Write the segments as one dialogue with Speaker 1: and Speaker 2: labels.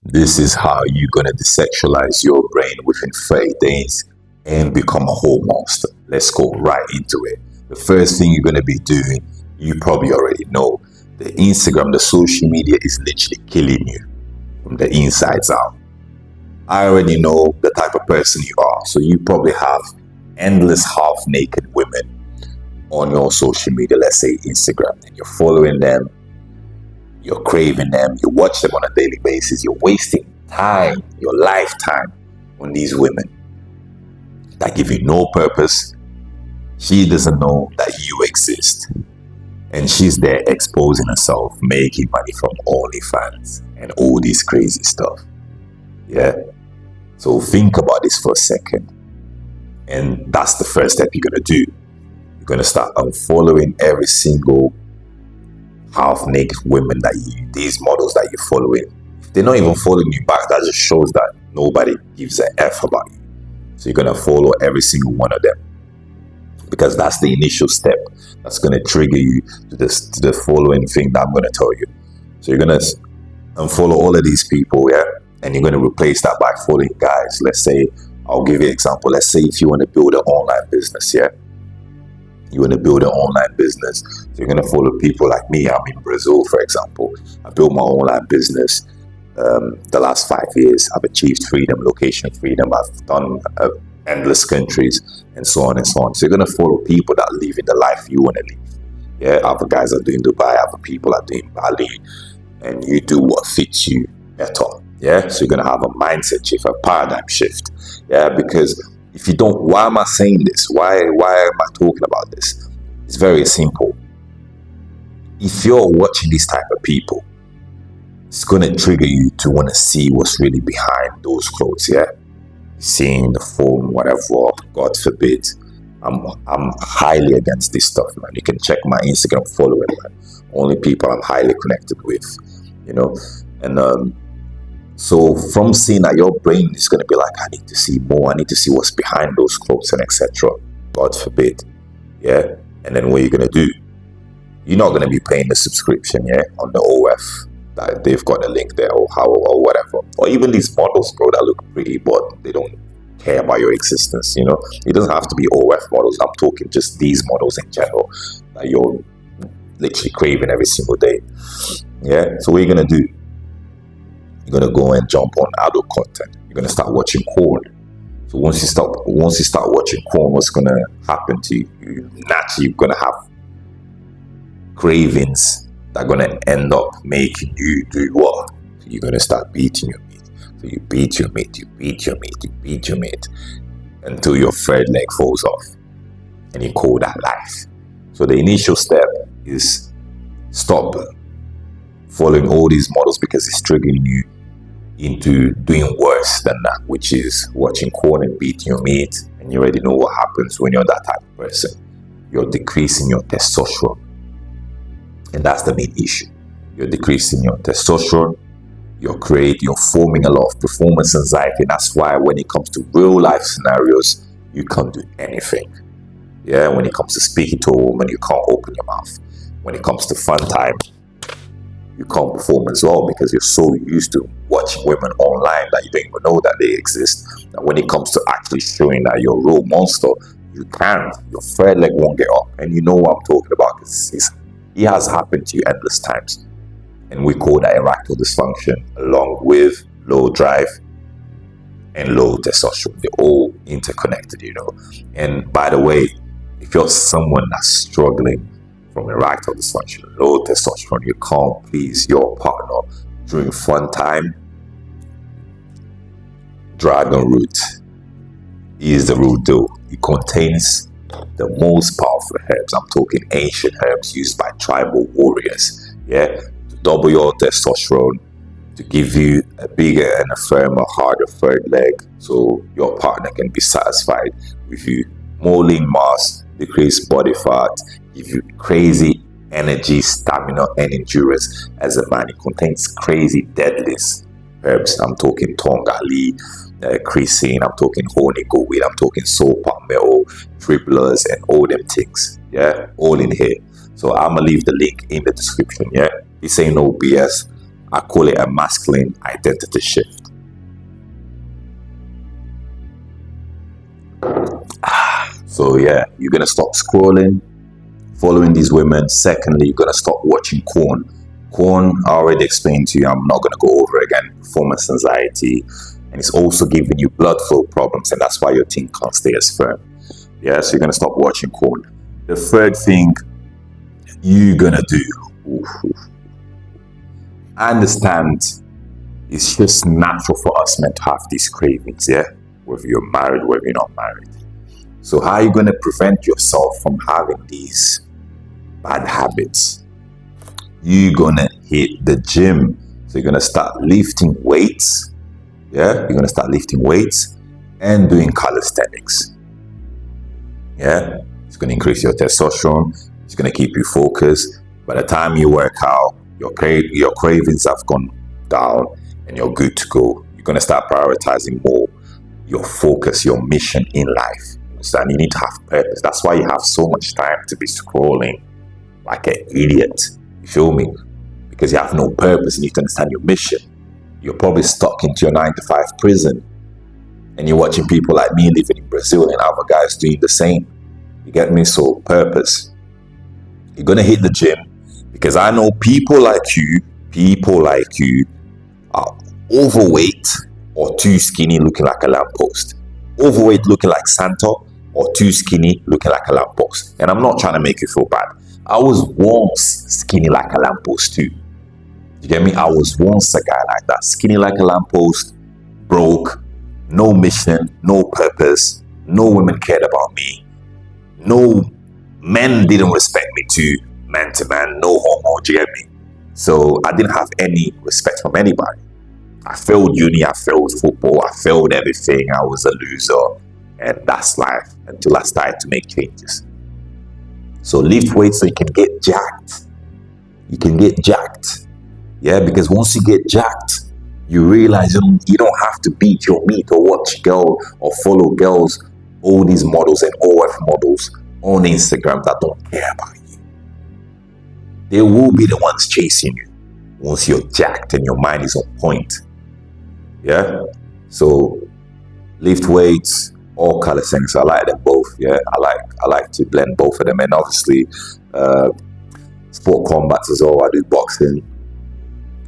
Speaker 1: This is how you're going to desexualize your brain within 30 days and become a whole monster. Let's go right into it. The first thing you're going to be doing, you probably already know, the Instagram, the social media is literally killing you from the insides out. I already know the type of person you are, so you probably have endless half-naked women on your social media, let's say Instagram, and you're following them, you're craving them, you watch them on a daily basis, you're wasting time, your lifetime on these women that give you no purpose. She doesn't know that you exist, and she's there exposing herself, making money from OnlyFans and all this crazy stuff. Yeah, so think about this for a second, and that's the first step you're going to do. You're going to start unfollowing every single half-naked women these models that you're following. If they're not even following you back, that just shows that nobody gives a F about you. So you're going to follow every single one of them, because that's the initial step that's going to trigger you to the following thing that I'm going to tell you. So you're going to unfollow all of these people, yeah, and you're going to replace that by following guys. Let's say, I'll give you an example. Let's say if you want to build an online business, yeah, you want to build an online business, so you're going to follow people like me. I'm in Brazil, for example. I built my online business. The last 5 years, I've achieved freedom, location freedom. I've done endless countries, and so on and so on. So you're going to follow people that live in the life you want to live. Yeah, other guys are doing Dubai, other people are doing Bali, and you do what fits you better. Yeah, so you're going to have a mindset shift, a paradigm shift. Yeah, because if you don't, why am I saying this? Why am I talking about this? It's very simple. If you're watching these type of people, it's going to trigger you to want to see what's really behind those clothes, yeah? Seeing the form, whatever, God forbid. I'm highly against this stuff, man. You can check my Instagram following, man. Only people I'm highly connected with, you know? And so from seeing that, your brain is going to be like, I need to see more, I need to see what's behind those clothes and etc. God forbid, yeah? And then what are you going to do? You're not going to be paying the subscription, yeah, on the OF. That they've got a link there, or whatever. Or even these models, bro, that look pretty, but they don't care about your existence, you know? It doesn't have to be OF models. I'm talking just these models in general that you're literally craving every single day, yeah? So what are you going to do? You're going to go and jump on adult content. You're going to start watching porn. So once you start watching porn, what's going to happen to you? Naturally, you're going to have cravings that are going to end up making you do what? So you're going to start beating your meat. So you beat your meat, you beat your meat, you beat your meat until your third leg falls off. And you call that life. So the initial step is stop following all these models, because it's triggering you into doing worse than that, which is watching porn and beating your meat. And you already know what happens when you're that type of person. You're decreasing your testosterone. And that's the main issue. You're decreasing your testosterone. You're forming a lot of performance anxiety. And that's why when it comes to real life scenarios, you can't do anything. Yeah, when it comes to speaking to a woman, you can't open your mouth. When it comes to fun time, you can't perform as well, because you're so used to watching women online that you don't even know that they exist. And when it comes to actually showing that you're a real monster, you can't. Your third leg won't get up. And you know what I'm talking about, because it has happened to you endless times. And we call that erectile dysfunction, along with low drive and low testosterone. They're all interconnected, you know. And by the way, if you're someone that's struggling from erectile dysfunction, low testosterone, you can't please your partner during fun time, dragon root is the real deal. It contains the most powerful herbs. I'm talking ancient herbs used by tribal warriors, yeah, to double your testosterone, to give you a bigger and a firmer, harder third leg, so your partner can be satisfied with you. More lean mass, decrease body fat, give you crazy energy, stamina, and endurance as a man. It contains crazy deadliest herbs. I'm talking tongali, creasine, I'm talking honey goatweed, I'm talking soap palm metal, triplers, and all them things. Yeah, all in here. So I'm gonna leave the link in the description. Yeah, this ain't no BS. I call it a masculine identity shift. So yeah, you're gonna stop scrolling, following these women. Secondly, you're gonna stop watching corn. Corn, I already explained to you, I'm not gonna go over again. Performance anxiety, and it's also giving you blood flow problems, and that's why your team can't stay as firm. Yeah, so you're gonna stop watching corn. The third thing you're gonna do, I understand it's just natural for us men to have these cravings, yeah? Whether you're married, whether you're not married. So how are you gonna prevent yourself from having these bad habits? You're gonna hit the gym. So you're gonna start lifting weights, yeah? You're gonna start lifting weights and doing calisthenics. Yeah, it's going to increase your testosterone. It's going to keep you focused. By the time you work out, your cravings have gone down and you're good to go. You're going to start prioritizing more your focus, your mission in life. And you need to have purpose. That's why you have so much time to be scrolling like an idiot. You feel me? Because you have no purpose. You need to understand your mission. You're probably stuck into your 9-to-5 prison. And you're watching people like me living in Brazil and other guys doing the same. You get me? So purpose. You're going to hit the gym because I know people like you are overweight or too skinny looking like a lamppost. Overweight looking like Santa or too skinny looking like a lamppost. And I'm not trying to make you feel bad. I was once skinny like a lamppost too. You get me? I was once a guy like that. Skinny like a lamppost, broke, no mission, no purpose, no women cared about me, no men didn't respect me too, man to man, no homo, do you get me? So I didn't have any respect from anybody. I failed uni, I failed football, I failed everything, I was a loser, and that's life until I started to make changes. So lift weights so you can get jacked. You can get jacked, yeah, because once you get jacked, you realize you don't have to beat your meat or watch girls or follow girls, all these models and OF models on Instagram that don't care about you. They will be the ones chasing you once you're jacked and your mind is on point. Yeah? So lift weights or calisthenics, I like them both. Yeah, I like to blend both of them, and obviously sport combats as well. I do boxing.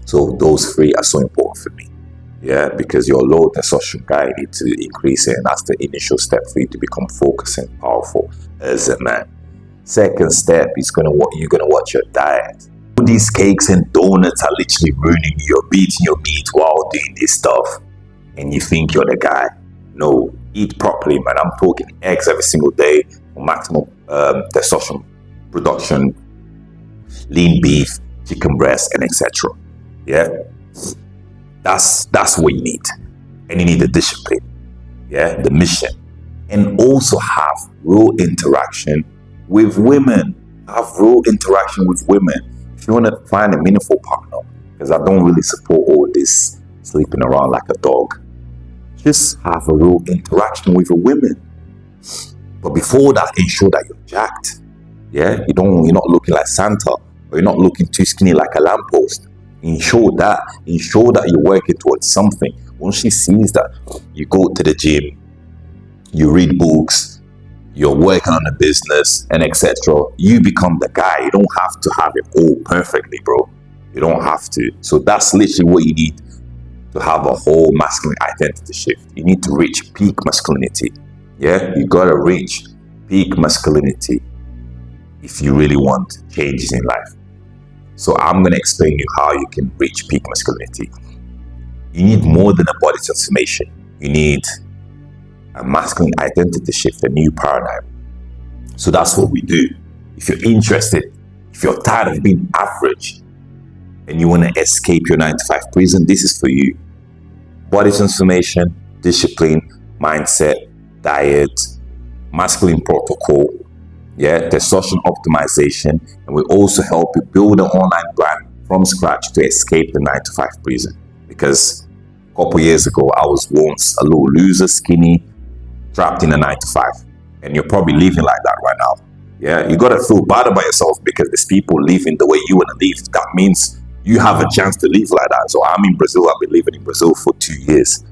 Speaker 1: So those three are so important for me, yeah, because you're a low testosterone guy, you need to increase it, and that's the initial step for you to become focused and powerful as a man. Second step is you're gonna watch your diet. All these cakes and donuts are literally ruining you. You're beating your meat while doing this stuff, and you think you're the guy. No, eat properly, man. I'm talking eggs every single day for maximum testosterone production, lean beef, chicken breast, and etc. Yeah, that's what you need, and you need the discipline, yeah, the mission, and also have real interaction with women. Have real interaction with women if you want to find a meaningful partner. Because I don't really support all this sleeping around like a dog. Just have a real interaction with a woman. But before that, ensure that you're jacked. Yeah, you're not looking like Santa, or you're not looking too skinny like a lamppost. Ensure that you're working towards something. Once she sees that you go to the gym, you read books, you're working on a business, and etc., you become the guy. You don't have to have it all perfectly, bro. You don't have to. So that's literally what you need to have a whole masculine identity shift. You need to reach peak masculinity. Yeah, you gotta reach peak masculinity if you really want changes in life. So I'm going to explain you how you can reach peak masculinity. You need more than a body transformation. You need a masculine identity shift, a new paradigm. So that's what we do. If you're interested, if you're tired of being average and you want to escape your 9-to-5 prison, this is for you. Body transformation, discipline, mindset, diet, masculine protocol, yeah, testosterone optimization, and we also help you build an online brand from scratch to escape the 9-to-5 prison. Because a couple years ago, I was once a little loser, skinny, trapped in a 9-to-5, and you're probably living like that right now. Yeah, you gotta feel bad about yourself because there's people living the way you wanna live. That means you have a chance to live like that. So I'm in Brazil. I've been living in Brazil for 2 years.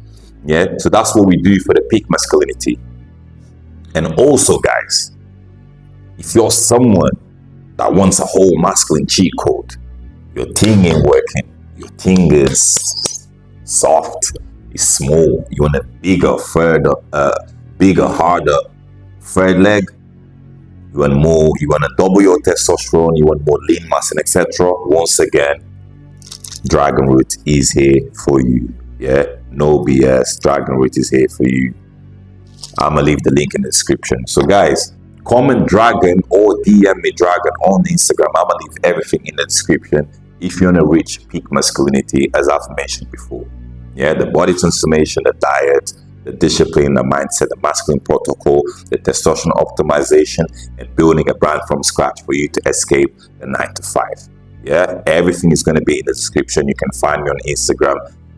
Speaker 1: Yeah, so that's what we do for the Peak Masculinity. And also, guys, if you're someone that wants a whole masculine cheat code, your thing ain't working, your thing is soft, it's small, you want a bigger, harder third leg, you want more, you want to double your testosterone, you want more lean mass and etc. Once again, Dragon Root is here for you. Yeah, no BS, Dragon Root is here for you. I'm gonna leave the link in the description. So guys, comment Dragon or DM me Dragon on Instagram. I'm gonna leave everything in the description if you want to reach peak masculinity, as I've mentioned before. Yeah, the body transformation, the diet, the discipline, the mindset, the masculine protocol, the testosterone optimization, and building a brand from scratch for you to escape the 9 to 5. Yeah, everything is going to be in the description. You can find me on Instagram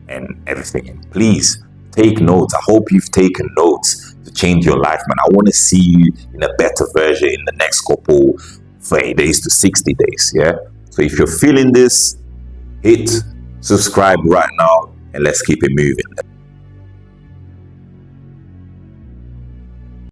Speaker 1: and everything. And please take notes. I hope you've taken notes to change your life, man. I want to see you in a better version in the next couple 30 days to 60 days. Yeah, so if you're feeling this, hit subscribe right now and let's keep it moving.